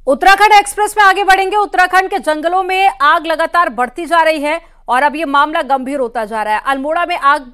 Uttarakhand express में आगे बढ़ेंगे। उत्तराखंड के जंगलों में आग लगातार बढ़ती जा रही है और अब ये मामला गंभीर होता जा रहा है। अल्मोड़ा में आग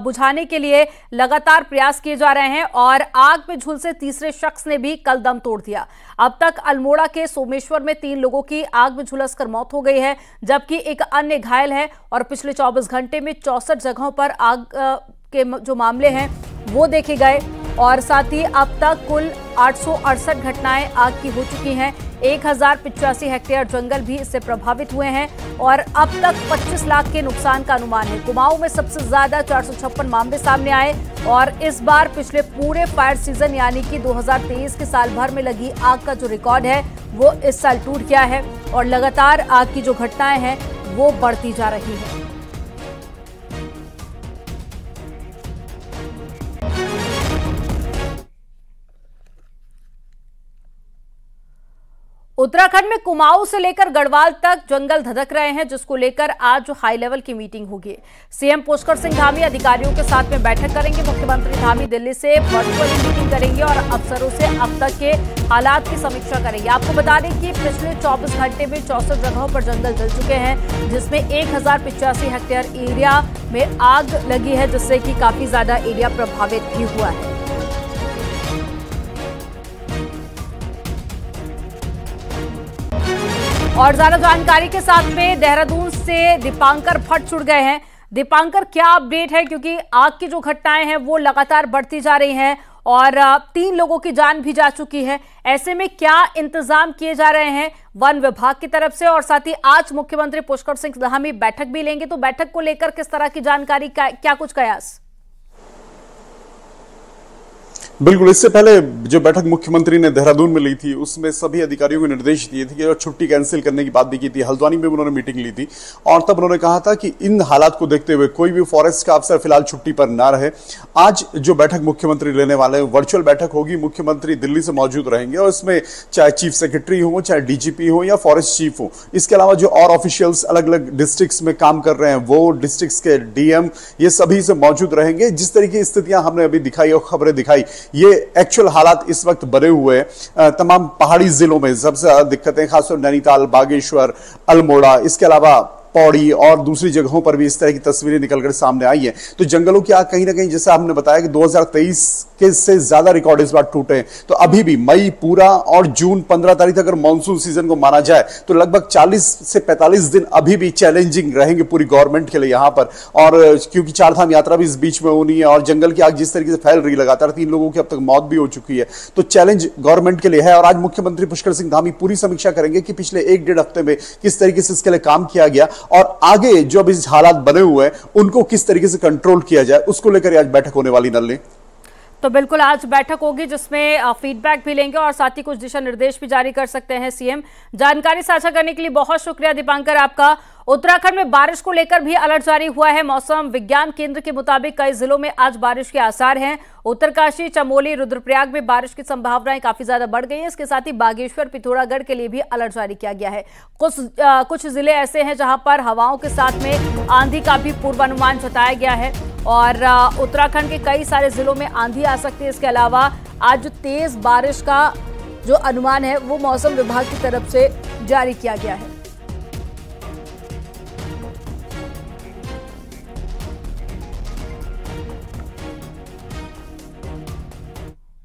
बुझाने के लिए लगातार प्रयास किए जा रहे हैं और आग में झुलसे तीसरे शख्स ने भी कल दम तोड़ दिया। अब तक अल्मोड़ा के सोमेश्वर में 3 लोगों की आग में झुलसकर मौत हो गई है, जबकि एक अन्य घायल है और पिछले 24 घंटे में 64 जगहों पर आग के जो मामले हैं वो देखे गए और साथ ही अब तक कुल 868 घटनाएं आग की हो चुकी हैं। 1085 हेक्टेयर जंगल भी इससे प्रभावित हुए हैं और अब तक 25 लाख के नुकसान का अनुमान है। कुमाऊं में सबसे ज्यादा 456 मामले सामने आए और इस बार पिछले पूरे फायर सीजन यानी कि 2023 के साल भर में लगी आग का जो रिकॉर्ड है वो इस साल टूट गया है और लगातार आग की जो घटनाएं हैं वो बढ़ती जा रही है। उत्तराखंड में कुमाऊं से लेकर गढ़वाल तक जंगल धधक रहे हैं, जिसको लेकर आज हाई लेवल की मीटिंग होगी। सीएम पुष्कर सिंह धामी अधिकारियों के साथ में बैठक करेंगे। मुख्यमंत्री धामी दिल्ली से वर्चुअली मीटिंग करेंगे और अफसरों से अब तक के हालात की समीक्षा करेंगे। आपको बता दें कि पिछले 24 घंटे में 64 जगहों पर जंगल जल चुके हैं, जिसमें 1085 हेक्टेयर एरिया में आग लगी है, जिससे कि काफी ज्यादा एरिया प्रभावित भी हुआ है। और ज्यादा जानकारी के साथ में देहरादून से दीपांकर भट्ट जुड़ गए हैं। दीपांकर, क्या अपडेट है, क्योंकि आग की जो घटनाएं हैं वो लगातार बढ़ती जा रही हैं और 3 लोगों की जान भी जा चुकी है। ऐसे में क्या इंतजाम किए जा रहे हैं वन विभाग की तरफ से, और साथ ही आज मुख्यमंत्री पुष्कर सिंह धामी बैठक भी लेंगे, तो बैठक को लेकर किस तरह की जानकारी, क्या कुछ कयास? बिल्कुल, इससे पहले जो बैठक मुख्यमंत्री ने देहरादून में ली थी उसमें सभी अधिकारियों को निर्देश दिए थे कि छुट्टी कैंसिल करने की बात भी की थी। हल्द्वानी में उन्होंने मीटिंग ली थी और तब उन्होंने कहा था कि इन हालात को देखते हुए कोई भी फॉरेस्ट का अफसर फिलहाल छुट्टी पर ना रहे। आज जो बैठक मुख्यमंत्री लेने वाले हैं वर्चुअल बैठक होगी। मुख्यमंत्री दिल्ली से मौजूद रहेंगे और इसमें चाहे चीफ सेक्रेटरी हो, चाहे डीजीपी हो या फॉरेस्ट चीफ हो, इसके अलावा जो और ऑफिशियल्स अलग अलग डिस्ट्रिक्ट्स में काम कर रहे हैं वो डिस्ट्रिक्ट्स के डीएम, ये सभी से मौजूद रहेंगे। जिस तरीके की स्थितियां हमने अभी दिखाई और खबरें दिखाई, ये एक्चुअल हालात इस वक्त बने हुए हैं। तमाम पहाड़ी जिलों में सबसे ज्यादा दिक्कतें खासतौर नैनीताल, बागेश्वर, अल्मोड़ा, इसके अलावा पौड़ी और दूसरी जगहों पर भी इस तरह की तस्वीरें निकलकर सामने आई हैं। तो जंगलों की आग कहीं ना कहीं, जैसा हमने बताया कि 2023 के से ज्यादा रिकॉर्ड इस बार टूटे हैं। तो अभी भी मई पूरा और जून 15 तारीख तक अगर मानसून सीजन को माना जाए तो लगभग 40 से 45 दिन अभी भी चैलेंजिंग रहेंगे पूरी गवर्नमेंट के लिए यहां पर। और क्योंकि 4 धाम यात्रा भी इस बीच में होनी है और जंगल की आग जिस तरीके से फैल रही है लगातार, 3 लोगों की अब तक मौत भी हो चुकी है, तो चैलेंज गवर्नमेंट के लिए है। और आज मुख्यमंत्री पुष्कर सिंह धामी पूरी समीक्षा करेंगे कि पिछले 1-1.5 हफ्ते में किस तरीके से इसके लिए काम किया गया और आगे जो अभी हालात बने हुए हैं उनको किस तरीके से कंट्रोल किया जाए, उसको लेकर आज बैठक होने वाली। नल्ले, तो बिल्कुल आज बैठक होगी जिसमें फीडबैक भी लेंगे और साथ ही कुछ दिशा निर्देश भी जारी कर सकते हैं सीएम। जानकारी साझा करने के लिए बहुत शुक्रिया दीपांकर आपका। उत्तराखंड में बारिश को लेकर भी अलर्ट जारी हुआ है। मौसम विज्ञान केंद्र के मुताबिक कई जिलों में आज बारिश के आसार हैं। उत्तरकाशी, चमोली, रुद्रप्रयाग में बारिश की संभावनाएं काफी ज्यादा बढ़ गई हैं। इसके साथ ही बागेश्वर, पिथौरागढ़ के लिए भी अलर्ट जारी किया गया है। कुछ जिले ऐसे हैं जहां पर हवाओं के साथ में आंधी का भी पूर्वानुमान जताया गया है और उत्तराखंड के कई सारे जिलों में आंधी आ सकती है। इसके अलावा आज तेज बारिश का जो अनुमान है वो मौसम विभाग की तरफ से जारी किया गया है।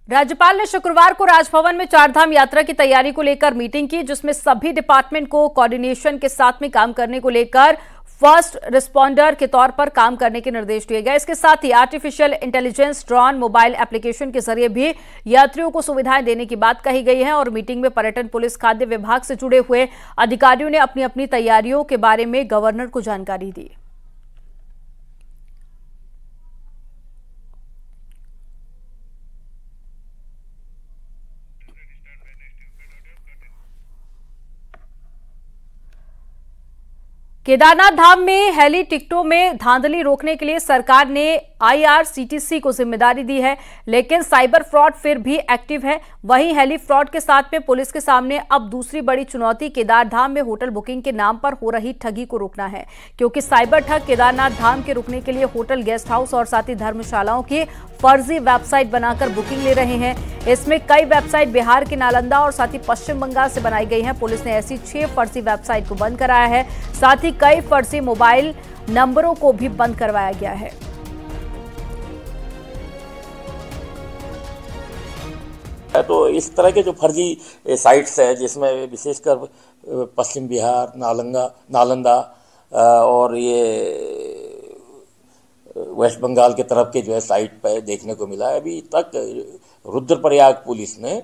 राज्यपाल ने शुक्रवार को राजभवन में 4 धाम यात्रा की तैयारी को लेकर मीटिंग की, जिसमें सभी डिपार्टमेंट को कोऑर्डिनेशन के साथ में काम करने को लेकर फर्स्ट रिस्पॉन्डर के तौर पर काम करने के निर्देश दिए गए। इसके साथ ही artificial intelligence, drone, mobile application के जरिए भी यात्रियों को सुविधाएं देने की बात कही गई है। और मीटिंग में पर्यटन, पुलिस, खाद्य विभाग से जुड़े हुए अधिकारियों ने अपनी अपनी तैयारियों के बारे में गवर्नर को जानकारी दी। केदारनाथ धाम में हेली टिकटों में धांधली रोकने के लिए सरकार ने IRCTC को जिम्मेदारी दी है, लेकिन साइबर फ्रॉड फिर भी एक्टिव है। वहीं हेली फ्रॉड के साथ में पुलिस के सामने अब दूसरी बड़ी चुनौती केदार धाम में होटल बुकिंग के नाम पर हो रही ठगी को रोकना है, क्योंकि साइबर ठग केदारनाथ धाम के रुकने के लिए होटल, गेस्ट हाउस और साथ ही धर्मशालाओं की फर्जी वेबसाइट बनाकर बुकिंग ले रहे हैं। इसमें कई वेबसाइट बिहार के नालंदा और साथ ही पश्चिम बंगाल से बनाई गई हैं। पुलिस ने ऐसी 6 फर्जी वेबसाइट को बंद कराया है, साथ ही कई फर्जी मोबाइल नंबरों को भी बंद करवाया गया है। तो इस तरह के जो फर्जी साइट्स है, जिसमें विशेषकर पश्चिम बिहार, नालंदा और ये वेस्ट बंगाल के तरफ के जो है साइट पे देखने को मिला है। अभी तक रुद्रप्रयाग पुलिस ने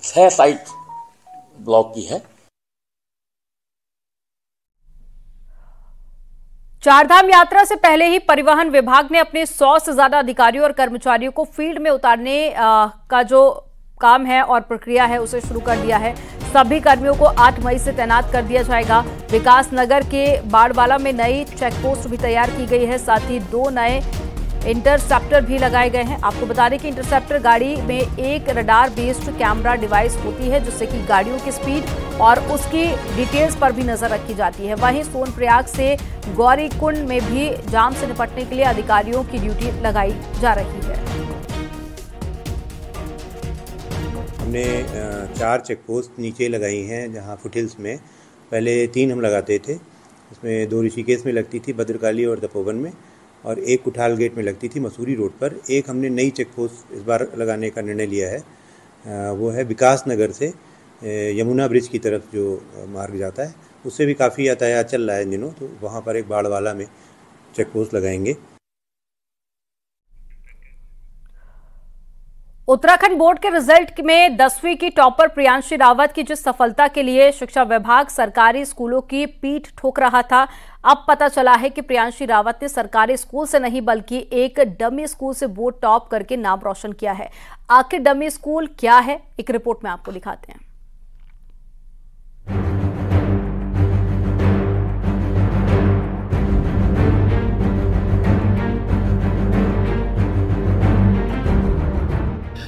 6 साइट ब्लॉक की है। चारधाम यात्रा से पहले ही परिवहन विभाग ने अपने 100 से ज्यादा अधिकारियों और कर्मचारियों को फील्ड में उतारने का जो काम है और प्रक्रिया है उसे शुरू कर दिया है। सभी कर्मियों को 8 मई से तैनात कर दिया जाएगा। विकास नगर के बाड़वाला में नई चेक पोस्ट भी तैयार की गई है, साथ ही 2 नए इंटरसेप्टर भी लगाए गए हैं। आपको बता दें कि इंटरसेप्टर गाड़ी में एक रडार बेस्ड कैमरा डिवाइस होती है, जिससे कि गाड़ियों की स्पीड और उसकी डिटेल्स पर भी नजर रखी जाती है। वहीं सोनप्रयाग से गौरीकुंड में भी जाम से निपटने के लिए अधिकारियों की ड्यूटी लगाई जा रही है। हमने 4 चेक पोस्ट नीचे लगाई हैं, जहां फुटहिल्स में पहले 3 हम लगाते थे। उसमें 2 ऋषिकेश में लगती थी, भद्रकाली और तपोवन में, और 1 कुठाल गेट में लगती थी मसूरी रोड पर। एक हमने नई चेक पोस्ट इस बार लगाने का निर्णय लिया है, वो है विकास नगर से यमुना ब्रिज की तरफ जो मार्ग जाता है, उससे भी काफ़ी यातायात चल रहा है इन दिनों, तो वहाँ पर एक बाड़वाला में चेक पोस्ट लगाएंगे। उत्तराखंड बोर्ड के रिजल्ट में 10वीं की टॉपर प्रियांशी रावत की जिस सफलता के लिए शिक्षा विभाग सरकारी स्कूलों की पीठ ठोक रहा था, अब पता चला है कि प्रियांशी रावत ने सरकारी स्कूल से नहीं बल्कि एक डमी स्कूल से बोर्ड टॉप करके नाम रोशन किया है। आखिर डमी स्कूल क्या है, एक रिपोर्ट में आपको दिखाते हैं।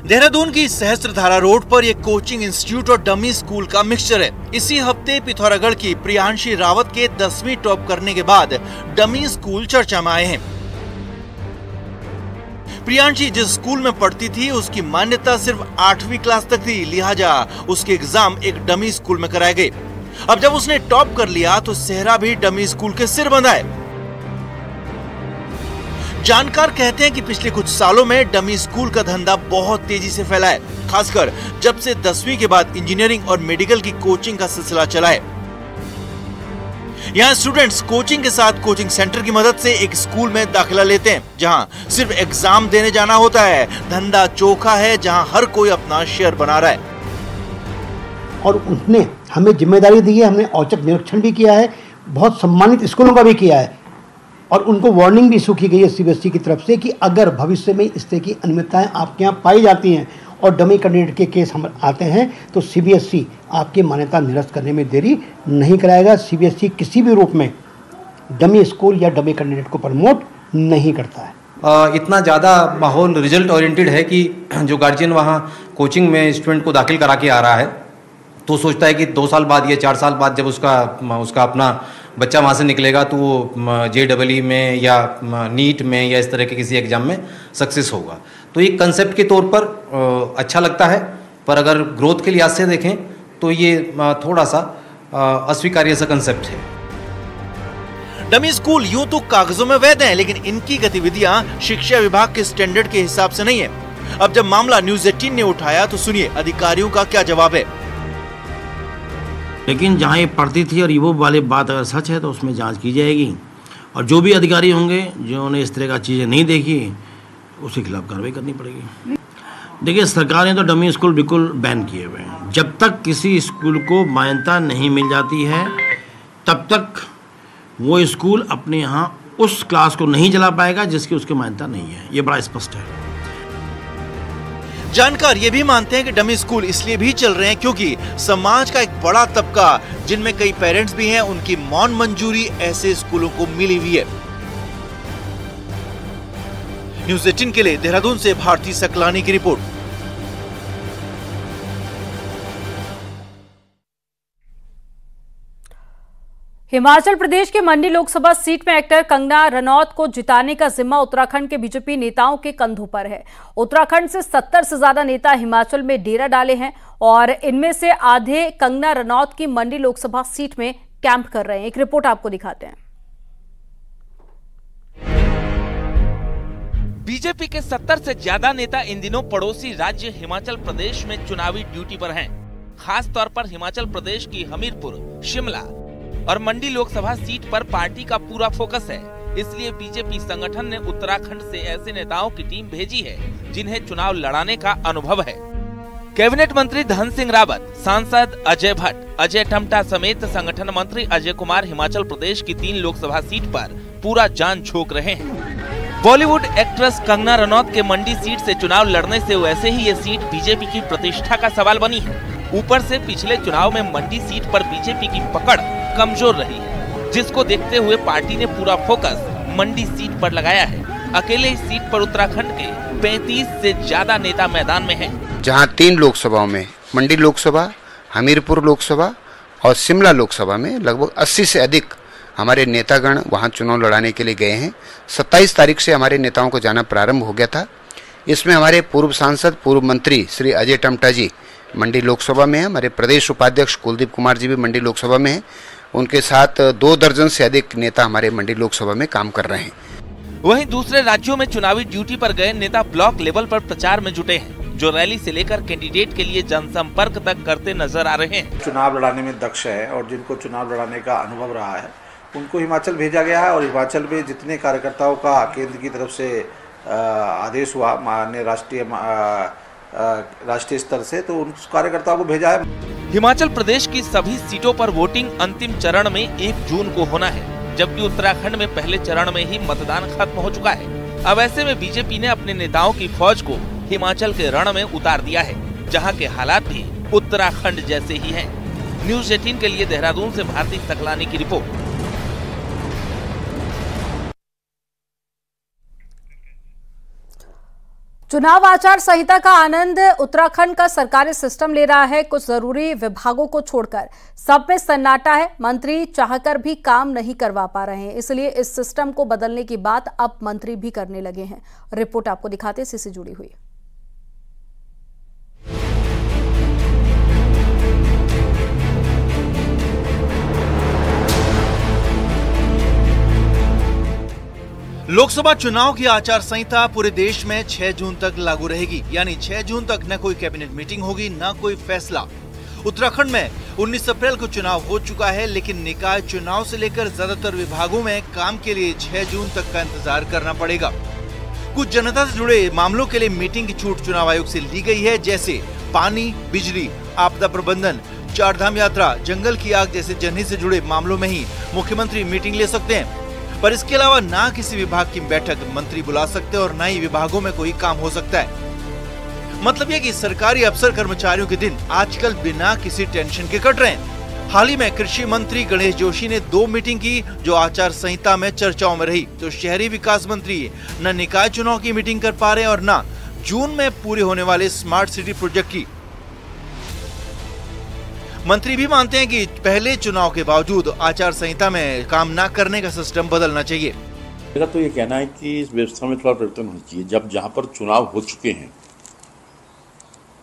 देहरादून की सहस्त्रधारा रोड पर एक कोचिंग इंस्टीट्यूट और डमी स्कूल का मिक्सचर है। इसी हफ्ते पिथौरागढ़ की प्रियांशी रावत के 10वीं टॉप करने के बाद डमी स्कूल चर्चा में आए हैं। प्रियांशी जिस स्कूल में पढ़ती थी उसकी मान्यता सिर्फ 8वीं क्लास तक थी, लिहाजा उसके एग्जाम एक डमी स्कूल में कराए गए। अब जब उसने टॉप कर लिया तो सेहरा भी डमी स्कूल के सिर बंधा है। जानकार कहते हैं कि पिछले कुछ सालों में डमी स्कूल का धंधा बहुत तेजी से फैला है, खासकर जब से 10वीं के बाद इंजीनियरिंग और मेडिकल की कोचिंग का सिलसिला चला है। यहाँ स्टूडेंट्स कोचिंग के साथ कोचिंग सेंटर की मदद से एक स्कूल में दाखिला लेते हैं, जहाँ सिर्फ एग्जाम देने जाना होता है। धंधा चोखा है, जहाँ हर कोई अपना शेयर बना रहा है। और उसने हमें जिम्मेदारी दी है, हमने औचक निरीक्षण भी किया है, बहुत सम्मानित स्कूलों का भी किया है, और उनको वार्निंग भी इशू की गई है CBSE की तरफ से कि अगर भविष्य में इस तरह की अनियमितताएं आपके यहाँ पाई जाती हैं और डमी कैंडिडेट के केस हम आते हैं तो CBSE आपकी मान्यता निरस्त करने में देरी नहीं कराएगा। CBSE किसी भी रूप में डमी स्कूल या डमी कैंडिडेट को प्रमोट नहीं करता है। इतना ज़्यादा माहौल रिजल्ट ओरिएंटेड है कि जो गार्जियन वहाँ कोचिंग में स्टूडेंट को दाखिल करा के आ रहा है तो सोचता है कि 2 साल बाद या 4 साल बाद जब उसका अपना बच्चा वहाँ से निकलेगा तो वो JEE में या नीट में या इस तरह के किसी एग्जाम में सक्सेस होगा। तो ये कंसेप्ट के तौर पर अच्छा लगता है, पर अगर ग्रोथ के लिहाज से देखें तो ये थोड़ा सा अस्वीकार्य सा कंसेप्ट है। डमी स्कूल यूं तो कागजों में वैध हैं, लेकिन इनकी गतिविधियां शिक्षा विभाग के स्टैंडर्ड के हिसाब से नहीं है। अब जब मामला न्यूज़ 18 ने उठाया तो सुनिए अधिकारियों का क्या जवाब है। लेकिन जहाँ ये पढ़ती थी और ये वो वाली बात अगर सच है तो उसमें जांच की जाएगी, और जो भी अधिकारी होंगे जिन्होंने इस तरह का चीज़ें नहीं देखी उसके खिलाफ कार्रवाई करनी पड़ेगी। देखिए, सरकार ने तो डमी स्कूल बिल्कुल बैन किए हुए हैं। जब तक किसी स्कूल को मान्यता नहीं मिल जाती है तब तक वो स्कूल अपने यहाँ उस क्लास को नहीं चला पाएगा जिसकी उसकी मान्यता नहीं है। ये बड़ा स्पष्ट है। जानकार ये भी मानते हैं कि डमी स्कूल इसलिए भी चल रहे हैं क्योंकि समाज का एक बड़ा तबका, जिनमें कई पेरेंट्स भी हैं, उनकी मौन मंजूरी ऐसे स्कूलों को मिली हुई है। न्यूज़ 18 के लिए देहरादून से भारती सकलानी की रिपोर्ट। हिमाचल प्रदेश के मंडी लोकसभा सीट में एक्टर कंगना रनौत को जिताने का जिम्मा उत्तराखंड के बीजेपी नेताओं के कंधों पर है। उत्तराखंड से 70 से ज्यादा नेता हिमाचल में डेरा डाले हैं और इनमें से आधे कंगना रनौत की मंडी लोकसभा सीट में कैंप कर रहे हैं। एक रिपोर्ट आपको दिखाते हैं। बीजेपी के 70 से ज्यादा नेता इन दिनों पड़ोसी राज्य हिमाचल प्रदेश में चुनावी ड्यूटी पर हैं। खास तौर पर हिमाचल प्रदेश की हमीरपुर, शिमला और मंडी लोकसभा सीट पर पार्टी का पूरा फोकस है। इसलिए बीजेपी संगठन ने उत्तराखंड से ऐसे नेताओं की टीम भेजी है जिन्हें चुनाव लड़ाने का अनुभव है। कैबिनेट मंत्री धन सिंह रावत, सांसद अजय भट्ट, अजय टम्टा समेत संगठन मंत्री अजय कुमार हिमाचल प्रदेश की 3 लोकसभा सीट पर पूरा जान झोंक रहे हैं। बॉलीवुड एक्ट्रेस कंगना रनौत के मंडी सीट से चुनाव लड़ने से वैसे ही ये सीट बीजेपी की प्रतिष्ठा का सवाल बनी है। ऊपर से पिछले चुनाव में मंडी सीट पर बीजेपी की पकड़ कमजोर रही है, जिसको देखते हुए पार्टी ने पूरा फोकस मंडी सीट पर लगाया है। अकेले इस सीट पर उत्तराखंड के 35 से ज्यादा नेता मैदान में हैं। जहां 3 लोकसभाओं में मंडी लोकसभा, हमीरपुर लोकसभा और शिमला लोकसभा में लगभग 80 से अधिक हमारे नेतागण वहां चुनाव लड़ाने के लिए गए हैं। 27 तारीख से हमारे नेताओं को जाना प्रारंभ हो गया था। इसमें हमारे पूर्व सांसद, पूर्व मंत्री श्री अजय टम्टा जी मंडी लोकसभा में है। हमारे प्रदेश उपाध्यक्ष कुलदीप कुमार जी भी मंडी लोकसभा में हैं। उनके साथ 2 दर्जन से अधिक नेता हमारे मंडी लोकसभा में काम कर रहे हैं। वहीं दूसरे राज्यों में चुनावी ड्यूटी पर गए नेता ब्लॉक लेवल पर प्रचार में जुटे हैं, जो रैली से लेकर कैंडिडेट के लिए जनसंपर्क तक करते नजर आ रहे हैं। चुनाव लड़ाने में दक्ष है और जिनको चुनाव लड़ाने का अनुभव रहा है उनको हिमाचल भेजा गया है। और हिमाचल में जितने कार्यकर्ताओं का केंद्र की तरफ से आदेश हुआ माननीय राष्ट्रीय स्तर से, तो उन कार्यकर्ताओं को भेजा है। हिमाचल प्रदेश की सभी सीटों पर वोटिंग अंतिम चरण में 1 जून को होना है, जबकि उत्तराखंड में पहले चरण में ही मतदान खत्म हो चुका है। अब ऐसे में बीजेपी ने अपने नेताओं की फौज को हिमाचल के रण में उतार दिया है, जहां के हालात भी उत्तराखंड जैसे ही हैं। न्यूज़ 18 के लिए देहरादून से भारती सकलानी की रिपोर्ट। चुनाव आचार संहिता का आनंद उत्तराखंड का सरकारी सिस्टम ले रहा है। कुछ जरूरी विभागों को छोड़कर सब में सन्नाटा है। मंत्री चाहकर भी काम नहीं करवा पा रहे हैं, इसलिए इस सिस्टम को बदलने की बात अब मंत्री भी करने लगे हैं। रिपोर्ट आपको दिखाते हैं, इसी से जुड़ी हुई। लोकसभा चुनाव की आचार संहिता पूरे देश में 6 जून तक लागू रहेगी। यानी 6 जून तक न कोई कैबिनेट मीटिंग होगी, न कोई फैसला। उत्तराखंड में 19 अप्रैल को चुनाव हो चुका है, लेकिन निकाय चुनाव से लेकर ज्यादातर विभागों में काम के लिए 6 जून तक का इंतजार करना पड़ेगा। कुछ जनता से जुड़े मामलों के लिए मीटिंग की छूट चुनाव आयोग से ली गई है, जैसे पानी, बिजली, आपदा प्रबंधन, 4 धाम यात्रा, जंगल की आग जैसे जनहित से जुड़े मामलों में ही मुख्यमंत्री मीटिंग ले सकते हैं। पर इसके अलावा ना किसी विभाग की बैठक मंत्री बुला सकते और ना ही विभागों में कोई काम हो सकता है। मतलब यह कि सरकारी अफसर कर्मचारियों के दिन आजकल बिना किसी टेंशन के कट रहे हैं। हाल ही में कृषि मंत्री गणेश जोशी ने 2 मीटिंग की जो आचार संहिता में चर्चाओं में रही, तो शहरी विकास मंत्री न निकाय चुनाव की मीटिंग कर पा रहे और न जून में पूरे होने वाले स्मार्ट सिटी प्रोजेक्ट की। मंत्री भी मानते हैं कि पहले चुनाव के बावजूद आचार संहिता में काम न करने का सिस्टम बदलना चाहिए। मेरा तो ये कहना है कि इस व्यवस्था में थोड़ा परिवर्तन होना चाहिए। जब जहाँ पर चुनाव हो चुके हैं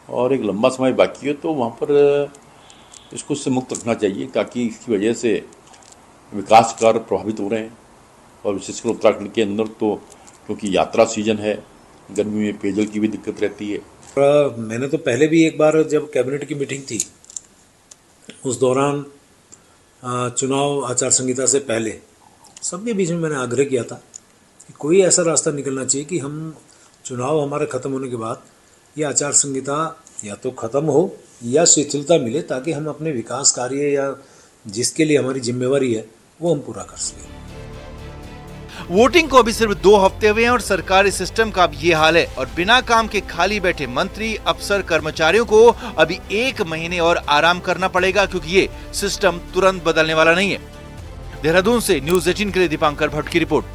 और एक लंबा समय बाकी है, तो वहाँ पर इसको उससे मुक्त रखना चाहिए, ताकि इसकी वजह से विकास कार्य प्रभावित हो रहे हैं। और विशेषकर उत्तराखंड के अंदर तो क्योंकि यात्रा सीजन है, गर्मी में पेयजल की भी दिक्कत रहती है। मैंने तो पहले भी एक बार जब कैबिनेट की मीटिंग थी उस दौरान चुनाव आचार संहिता से पहले सबके बीच में मैंने आग्रह किया था कि कोई ऐसा रास्ता निकलना चाहिए कि हम चुनाव हमारे ख़त्म होने के बाद ये आचार संहिता या तो ख़त्म हो या शिथिलता मिले, ताकि हम अपने विकास कार्य या जिसके लिए हमारी जिम्मेवारी है वो हम पूरा कर सकें। वोटिंग को अभी सिर्फ 2 हफ्ते हुए हैं और सरकारी सिस्टम का अब ये हाल है। और बिना काम के खाली बैठे मंत्री, अफसर, कर्मचारियों को अभी 1 महीने और आराम करना पड़ेगा, क्योंकि ये सिस्टम तुरंत बदलने वाला नहीं है। देहरादून से न्यूज़ 18 के लिए दीपांकर भट्ट की रिपोर्ट।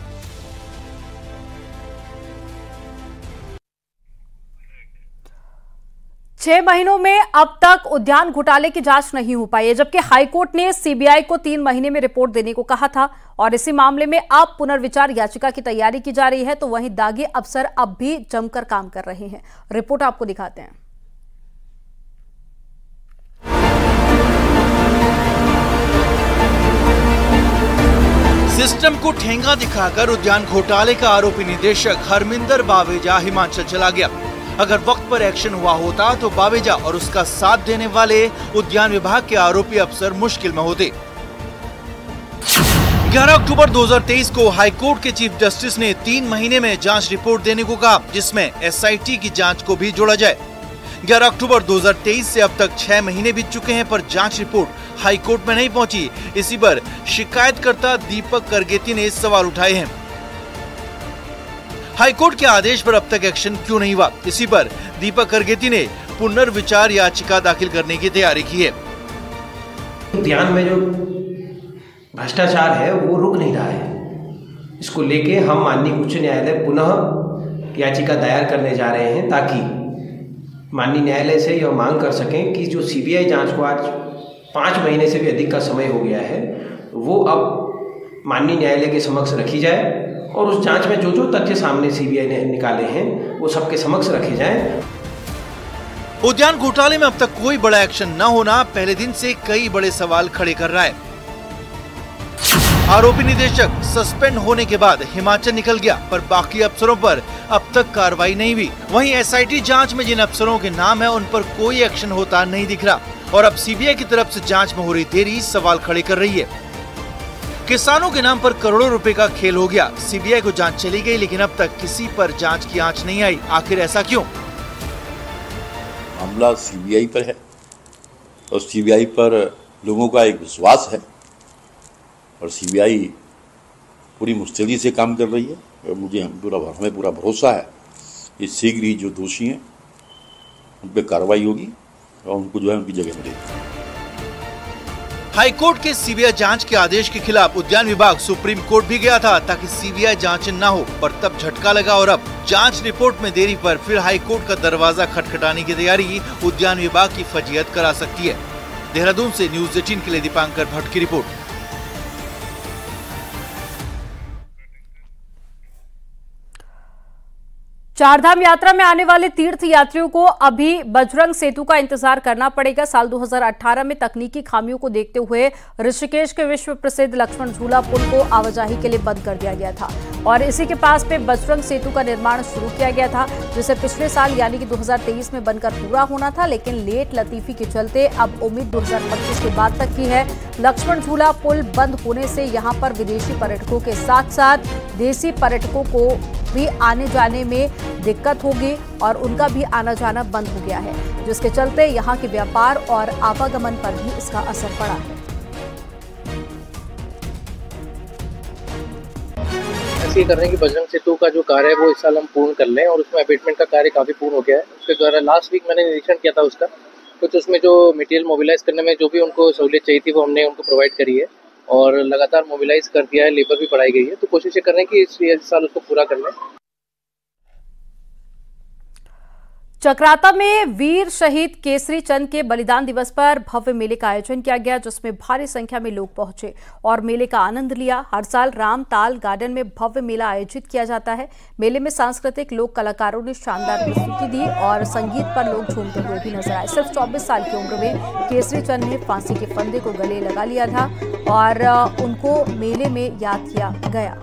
6 महीनों में अब तक उद्यान घोटाले की जांच नहीं हो पाई है, जबकि हाईकोर्ट ने सीबीआई को 3 महीने में रिपोर्ट देने को कहा था और इसी मामले में अब पुनर्विचार याचिका की तैयारी की जा रही है। तो वहीं दागी अफसर अब भी जमकर काम कर रहे हैं। रिपोर्ट आपको दिखाते हैं। सिस्टम को ठेंगा दिखाकर उद्यान घोटाले का आरोपी निदेशक हरमिंदर बावेजा हिमाचल चला गया। अगर वक्त पर एक्शन हुआ होता तो बावेजा और उसका साथ देने वाले उद्यान विभाग के आरोपी अफसर मुश्किल में होते। 11 अक्टूबर 2023 को हाईकोर्ट के चीफ जस्टिस ने 3 महीने में जांच रिपोर्ट देने को कहा, जिसमें एसआईटी की जांच को भी जोड़ा जाए। 11 अक्टूबर 2023 से अब तक 6 महीने बीत चुके हैं, पर जांच रिपोर्ट हाईकोर्ट में नहीं पहुंची। इसी पर शिकायतकर्ता दीपक करगेती ने सवाल उठाए हैं। हाईकोर्ट के आदेश पर अब तक एक्शन क्यों नहीं हुआ? इसी पर दीपक करगेती ने पुनर्विचार याचिका दाखिल करने की तैयारी की है। उद्यान में जो भ्रष्टाचार है वो रुक नहीं रहा है। इसको लेके हम माननीय उच्च न्यायालय पुनः याचिका दायर करने जा रहे हैं, ताकि माननीय न्यायालय से यह मांग कर सकें कि जो सीबीआई जांच को आज 5 महीने से भी अधिक का समय हो गया है, वो अब माननीय न्यायालय के समक्ष रखी जाए और उस जांच में जो जो तथ्य सामने सीबीआई ने निकाले हैं वो सबके समक्ष रखे जाएं। उद्यान घोटाले में अब तक कोई बड़ा एक्शन न होना पहले दिन से कई बड़े सवाल खड़े कर रहा है। आरोपी निदेशक सस्पेंड होने के बाद हिमाचल निकल गया, पर बाकी अफसरों पर अब तक कार्रवाई नहीं हुई। वहीं एसआईटी जांच में जिन अफसरों के नाम है उन पर कोई एक्शन होता नहीं दिख रहा और अब सीबीआई की तरफ से जांच में हो रही देरी सवाल खड़े कर रही है। किसानों के नाम पर करोड़ों रुपए का खेल हो गया। सीबीआई को जांच चली गई, लेकिन अब तक किसी पर जांच की आंच नहीं आई। आखिर ऐसा क्यों? मामला सीबीआई पर है और सीबीआई पर लोगों का एक विश्वास है और सीबीआई पूरी मुस्तैदी से काम कर रही है और हमें पूरा भरोसा है कि शीघ्र ही जो दोषी हैं उन पर कार्रवाई होगी और उनको जो है उनकी जगह मिलेगी। हाईकोर्ट के सीबीआई जांच के आदेश के खिलाफ उद्यान विभाग सुप्रीम कोर्ट भी गया था ताकि सीबीआई जांच न हो, पर तब झटका लगा और अब जांच रिपोर्ट में देरी पर फिर हाईकोर्ट का दरवाजा खटखटाने की तैयारी उद्यान विभाग की फजीहत करा सकती है। देहरादून से न्यूज़ 18 के लिए दीपांकर भट्ट की रिपोर्ट। चारधाम यात्रा में आने वाले तीर्थ यात्रियों को अभी बजरंग सेतु का इंतजार करना पड़ेगा। साल 2018 में तकनीकी खामियों को देखते हुए ऋषिकेश के विश्व प्रसिद्ध लक्ष्मण झूला पुल को आवाजाही के लिए बंद कर दिया गया था और इसी के पास पे बजरंग सेतु का निर्माण शुरू किया गया था, जिसे पिछले साल यानी कि 2023 में बनकर पूरा होना था, लेकिन लेट लतीफी के चलते अब उम्मीद 2025 के बाद तक की है। लक्ष्मण झूला पुल बंद होने से यहाँ पर विदेशी पर्यटकों के साथ साथ देसी पर्यटकों को भी आने जाने में दिक्कत होगी और उनका भी आना जाना बंद हो गया है, जिसके चलते यहाँ के व्यापार और आवागमन पर भी इसका असर पड़ा है। ऐसे कर रहे हैं कि बजरंग सेतु का जो कार्य है वो इस साल हम पूर्ण कर लें और उसमें अबेटमेंट का कार्य काफी पूर्ण हो गया है। उसके द्वारा लास्ट वीक मैंने निरीक्षण किया था उसका, कुछ उसमें जो मटेरियल मोबिलाइज करने में जो भी उनको सहूलियत चाहिए थी वो हमने उनको प्रोवाइड करी है और लगातार मोबिलाइज कर दिया है, लेबर भी बढ़ाई गई है। तो कोशिश कर रहे हैं कि इस साल उसको पूरा कर लें। चक्राता में वीर शहीद केसरी चंद के बलिदान दिवस पर भव्य मेले का आयोजन किया गया, जिसमें भारी संख्या में लोग पहुंचे और मेले का आनंद लिया। हर साल रामताल गार्डन में भव्य मेला आयोजित किया जाता है। मेले में सांस्कृतिक लोक कलाकारों ने शानदार प्रस्तुति दी और संगीत पर लोग झूमते हुए भी नजर आए। सिर्फ 24 साल की उम्र में केसरी चंद ने फांसी के फंदे को गले लगा लिया था और उनको मेले में याद किया गया।